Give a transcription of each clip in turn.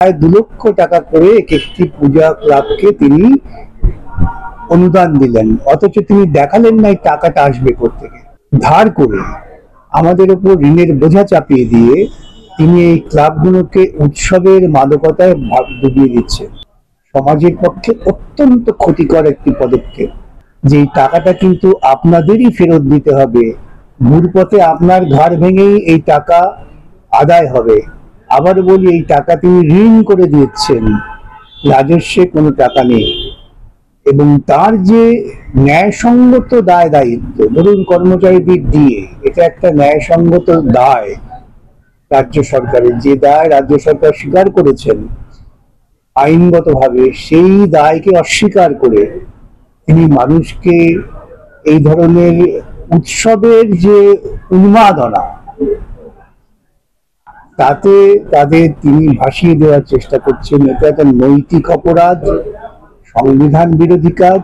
প্রায় 2 লক্ষ টাকা করে একটি পূজা ক্লাবকে তিনি অনুদান দিলেন, অথচ তিনি দেখালেন না এই টাকাটা আসবে কোত্থেকে। ধার করে আমাদের উপর ঋণের বোঝা চাপিয়ে দিয়ে তিনি এই ক্লাবগুলোকে উৎসবের মাদকতায় ডুবিয়ে দিচ্ছেন। সমাজের পক্ষে অত্যন্ত ক্ষতিকর একটি পদক্ষেপ। যে টাকাটা কিন্তু আপনাদেরই ফেরত দিতে হবে, ঘুরপথে আপনার ঘর ভেঙেই এই টাকা আদায় হবে। আবার বলি, এই টাকা তিনি ঋণ করে দিচ্ছেন, রাজস্বে কোনো টাকা নেই। এবং তার যে ন্যায়সঙ্গত দায় দায়িত্ব, ধরুন কর্মচারীদের দিয়ে, এটা একটা ন্যায়সঙ্গত দায় রাজ্য সরকারের, যে দায় রাজ্য সরকার স্বীকার করেছেন আইনগতভাবে, সেই দায়কে অস্বীকার করে তিনি মানুষকে এই ধরনের উৎসবের যে উন্মাদনা, তাতে তিনি ভাসিয়ে দেওয়ার চেষ্টা করছেন। এটা একটা নৈতিক অপরাধ, সংবিধান বিরোধী কাজ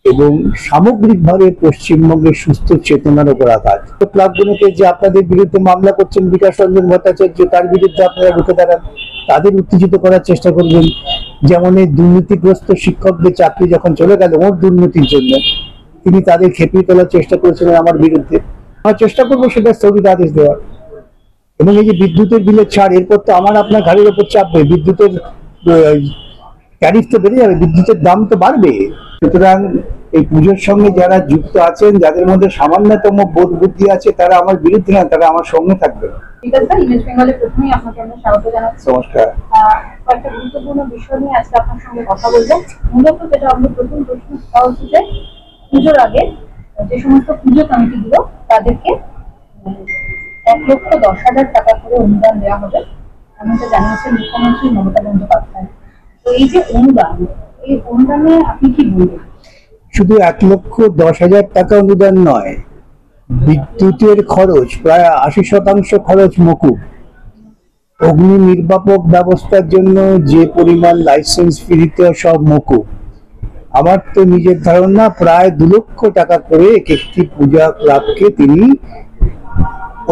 এবং সামগ্রিকভাবে পশ্চিমবঙ্গের সুস্থ চেতনার উপর আঘাত। ক্লাবগুলোকে যে আপনাদের বিরুদ্ধে মামলা করছেন বিকাশ রঞ্জন ভট্টাচার্য, তার বিরুদ্ধে আপনারা রুখে দাঁড়ান, তাদের উত্তেজিত করার চেষ্টা করবেন। যেমন এই দুর্নীতিগ্রস্ত শিক্ষকদের চাকরি যখন চলে গেল ওর দুর্নীতির জন্য, তিনি তাদের খেপিয়ে তোলার চেষ্টা করেছিলেন আমার বিরুদ্ধে। আমরা চেষ্টা করবো সেটা স্থগিত আদেশ দেওয়ার। এবং এই যে বিদ্যুতের বিলের ছাড়, এরপর তো আমার আপনার ঘাড়ের উপর চাপবে, বিদ্যুতের ট্যারিফ তো বেড়ে যাবে, বিদ্যুতের দাম তো বাড়বে। সুতরাং এই পুজোর সঙ্গে যারা যুক্ত আছেন, যাদের মধ্যে সামান্যতম বোধ বুদ্ধি আছে, তারা আমার বিরুদ্ধে না, তারা আমার সঙ্গে থাকবে। নমস্কার। একটা গুরুত্বপূর্ণ বিষয় নিয়ে আজকে আপনার সঙ্গে কথা বলবো। মূলত যেটা আমরা প্রথম প্রশ্ন করা হচ্ছে যে পুজোর আগে যে সমস্ত পুজো কমিটিগুলো, তাদেরকে 1,10,000 টাকা করে অনুদান দেওয়া হবে, এমনটা জানিয়েছেন মুখ্যমন্ত্রী মমতা বন্দ্যোপাধ্যায়। তো এই যে অনুদান, এই অনুদানে আপনি কি বলবেন? শুধু 1,10,000 টাকা অনুদান নয়, বিদ্যুতের খরচ প্রায় 80% খরচ মকুব। অগ্নি নির্বাপক ব্যবস্থার জন্য যে পরিমাণ লাইসেন্স ফি দিতে সব মকুব। আমার তো নিজের ধারণা প্রায় 2 লক্ষ টাকা করে একটি পূজা ক্লাবকে তিনি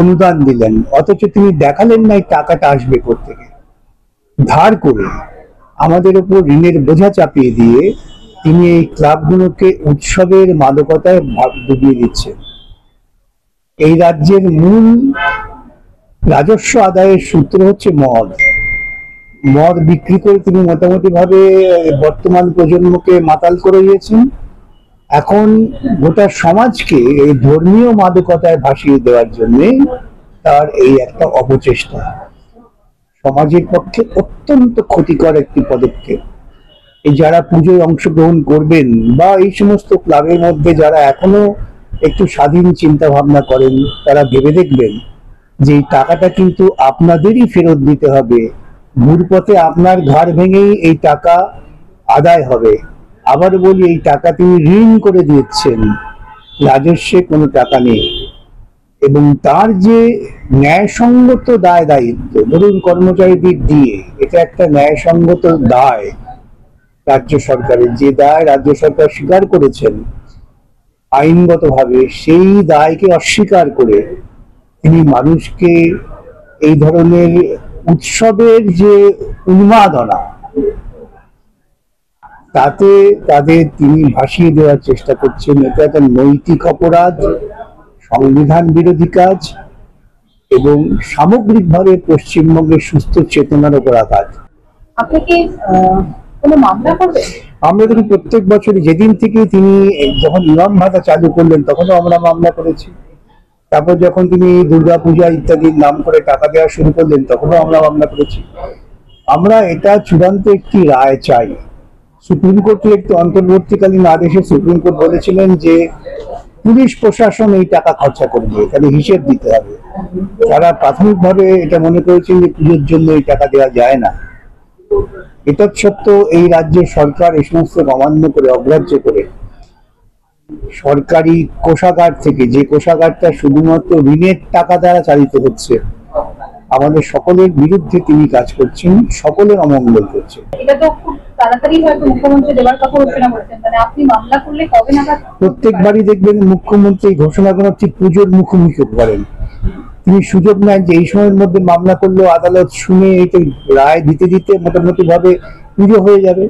অনুদান দিলেন, অথচ তিনি দেখালেন না এই টাকাটা আসবে কোত্থেকে। ধার করে আমাদের উপর ঋণের বোঝা চাপিয়ে দিয়ে তিনি এই ক্লাবগুলোকে উৎসবের মাদকতায় ডুবিয়ে দিচ্ছেন। এই রাজ্যের মূল রাজস্ব আদায়ের সূত্র হচ্ছে মদ বিক্রি করে তিনি মোটামুটি ভাবে বর্তমান প্রজন্মকে মাতাল করে দিয়েছেন। এখন গোটা সমাজকে এই ধর্মীয় মাদকতায় ভাসিয়ে দেওয়ার জন্য তার এই একটা অপচেষ্টা। সমাজের পক্ষে অত্যন্ত ক্ষতিকর একটি পদক্ষেপ। এই যারা পুজোয় অংশগ্রহণ করবেন বা এই সমস্ত ক্লাবের মধ্যে যারা এখনো একটু স্বাধীন চিন্তা ভাবনা করেন, তারা ভেবে দেখবেন যে এই টাকাটা কিন্তু আপনাদেরই ফেরত দিতে হবে, ঘুরপথে আপনার ঘর ভেঙেই এই টাকা আদায় হবে। আবার বলি, এই টাকা তিনি ঋণ করে দিচ্ছেন, রাজস্বে কোনো টাকা নেই। এবং তার যে ন্যায়সঙ্গত দায় দায়িত্ব, ধরুন কর্মচারীদের দিয়ে, এটা একটা ন্যায়সঙ্গত দায় রাজ্য সরকারের, যে দায় রাজ্য সরকার স্বীকার করেছেন আইনগতভাবে, সেই দায়কে অস্বীকার করে তিনি মানুষকে এই ধরনের উৎসবের যে উন্মাদনা, তাতে তিনি ভাসিয়ে দেওয়ার চেষ্টা করছেন। এটা একটা নৈতিক অপরাধ, সংবিধান বিরোধী কাজ এবং সামগ্রিকভাবে পশ্চিমবঙ্গের সুস্থ চেতনার উপর আঘাত। আপনি কি কোনো মামলা করবেন? আমরা দেখুন, প্রত্যেক বছর যেদিন থেকে তিনি যখন ইমাম ভাতা চালু করলেন তখনও আমরা মামলা করেছি। তারপর যখন তিনি দুর্গাপূজা ইত্যাদির নাম করে টাকা দেওয়া শুরু করলেন তখনও আমরা মামলা করেছি। আমরা এটা চূড়ান্ত একটি রায় চাই। সুপ্রিম কোর্টের একটি অন্তর্বর্তীকালীন আদেশে সুপ্রিম কোর্ট বলেছিলেন যে পুলিশ প্রশাসন এই টাকা খরচা করবে, এখানে হিসেব দিতে হবে। তারা প্রাথমিকভাবে এটা মনে করেছেন যে পুজোর জন্য এই টাকা দেওয়া যায় না। এটা সত্ত্বেও এই রাজ্যের সরকার এই সমস্ত অমান্য করে, অগ্রাহ্য করে সরকারি কোষাগার থেকে, যে কোষাগারটা শুধুমাত্র ঋণের টাকা দ্বারা চালিত হচ্ছে, আমাদের সকলের বিরুদ্ধে তিনি কাজ করছেন, সকলের অমঙ্গল করছেন। এটা তো খুব তাড়াতাড়ি হয়তো মুখ্যমন্ত্রী দেবার কথা ঘোষণা করেছেন, মানে আপনি মামলা করলে কবে নাগাদ? প্রত্যেকবারই দেখবেন মুখ্যমন্ত্রী ঘোষণাগুলো ঠিক পুজোর মুখোমুখি করেন। তিনি সুযোগ নেন যে এই সময়ের মধ্যে মামলা করলেও আদালত শুনে এটা রায় দিতে দিতে মোটামুটি ভাবে পুজো হয়ে যাবে।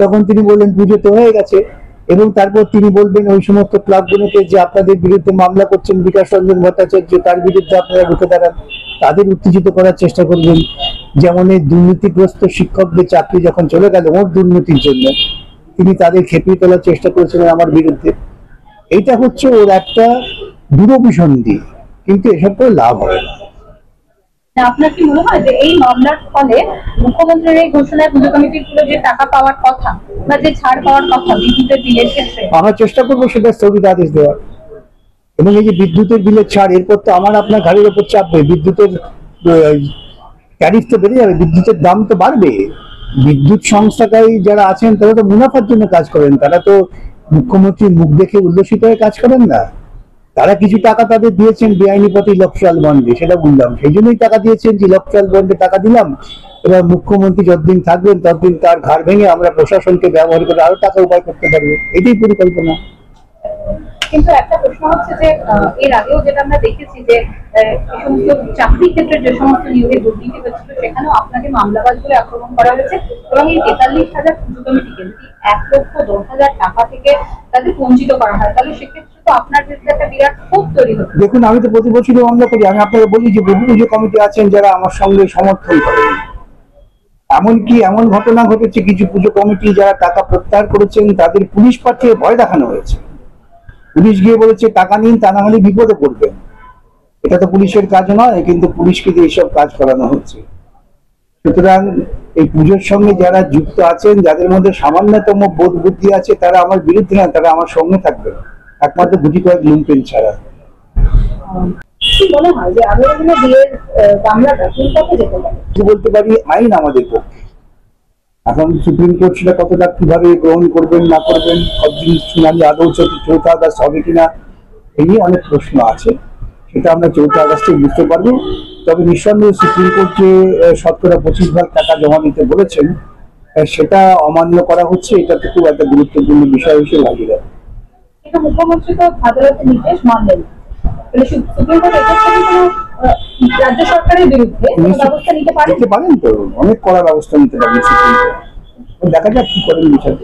তখন তিনি বললেন পুজো তো হয়ে গেছে, এবং তারপর তিনি বলবেন ওই সমস্ত ক্লাবগুলোকে যে আপনাদের বিরুদ্ধে মামলা করছেন বিকাশ রঞ্জন ভট্টাচার্য, তার বিরুদ্ধে আপনারা রুখে দাঁড়ান, তাদের উত্তেজিত করার চেষ্টা করবেন। যেমন এই দুর্নীতিগ্রস্ত শিক্ষকদের চাকরি যখন চলে গেল ওর দুর্নীতির জন্য, তিনি তাদের খেপিয়ে তোলার চেষ্টা করেছিলেন আমার বিরুদ্ধে। এটা হচ্ছে ওর একটা দূরভিসন্ধি, কিন্তু এসব করে লাভ হবে না। আপনার কি মনে হয় যে এই মামলার ফলে মুখ্যমন্ত্রীর এই ঘোষণায় পুজো কমিটির গুলো যে টাকা পাওয়ার কথা বা যে ছাড় পাওয়ার কথা বিদ্যুতের বিলের ক্ষেত্রে, আমরা চেষ্টা করবো সেটা স্থগিত আদেশ দেওয়ার, এবং এই যে বিদ্যুতের বিলের ছাড়, এরপর তো আমার আপনার ঘাড়ের উপর চাপবে, বিদ্যুতের ট্যারিফ তো বেড়ে যাবে, বিদ্যুতের দাম তো বাড়বে। বিদ্যুৎ সংস্থাকারী যারা আছেন তারা তো মুনাফার জন্য কাজ করেন, তারা তো মুখ্যমন্ত্রীর মুখ দেখে উল্লসিত হয়ে কাজ করেন না। তারা কিছু টাকা তাদের দিয়েছেন বেআইনি পথে ইলেকট্রাল বন্ডে, সেটা বললাম, সেই জন্যই টাকা দিয়েছেন যে ইলেকট্রাল বন্ডে টাকা দিলাম, এবার মুখ্যমন্ত্রী যতদিন থাকবেন ততদিন তার ঘাড় ভেঙে আমরা প্রশাসনকে ব্যবহার করে আরো টাকা উপায় করতে পারবো, এটাই পরিকল্পনা। কিন্তু একটা প্রশ্ন হচ্ছে যে এর আগেও যেটা আমরা দেখেছি যে এই সমস্ত চাকরি ক্ষেত্রে যে সমস্ত নিয়োগে দুর্নীতি হচ্ছিল সেখানেও আপনাকে মামলাবাজ বলে আক্রমণ করা হয়েছে, এবং এই 43,000 পুজো কমিটিকে যদি 1,10,000 টাকা থেকে তাদের বঞ্চিত করা হয় তাহলে সেক্ষেত্রে তো আপনার বিরুদ্ধে একটা বিরাট ক্ষোভ তৈরি হবে। দেখুন, আমি তো প্রতি বছরই মামলা করি, আমি আপনাকে বলি যে বহু পুজো কমিটি আছেন যারা আমার সঙ্গে সমর্থন করেন। এমনকি এমন ঘটনা ঘটেছে, কিছু পুজো কমিটি যারা টাকা প্রত্যাহার করেছেন তাদের পুলিশ পাঠিয়ে ভয় দেখানো হয়েছে। পুলিশ গিয়ে বলেছে টাকা নিন, তা না হলে বিপদে পড়বেন। এটা তো পুলিশের কাজ নয়, কিন্তু পুলিশকে দিয়ে এইসব কাজ করানো হচ্ছে। সুতরাং এই পুজোর সঙ্গে যারা যুক্ত আছেন, যাদের মধ্যে সামান্যতম বোধ বুদ্ধি আছে, তারা আমার বিরুদ্ধে না, তারা আমার সঙ্গে থাকবে, একমাত্র গুটি কয়েক লুম্পেন ছাড়া। কি মনে হয় যে আবেদনে বিয়ের মামলাটা কোন পথে যেতে পারে? বলতে পারি আইন আমাদের পক্ষে। এখন সুপ্রিম কোর্ট সেটা কতটা কিভাবে গ্রহণ করবেন না করবেন, কতদিন শুনানি আদৌ 4 আগস্ট হবে কিনা, এই নিয়ে অনেক প্রশ্ন আছে। সেটা আমরা 4 আগস্টে বুঝতে পারবো। তবে নিঃসন্দেহে সুপ্রিম কোর্ট যে শতকরা 25 ভাগ টাকা জমা দিতে বলেছেন, সেটা অমান্য করা হচ্ছে, এটা তো খুব একটা গুরুত্বপূর্ণ বিষয় হিসেবে লাগিয়ে দেয়। কিন্তু মুখ্যমন্ত্রী তো আদালতের নির্দেশ মানলেন, সুপ্রিম কোর্ট এক্ষেত্রে কোনো রাজ্য সরকারের বিরুদ্ধে ব্যবস্থা নিতে পারেন? তো অনেক কড়া ব্যবস্থা নিতে পারেন সুপ্রিম কোর্ট। দেখা যাক কি করেন বিচারপতি।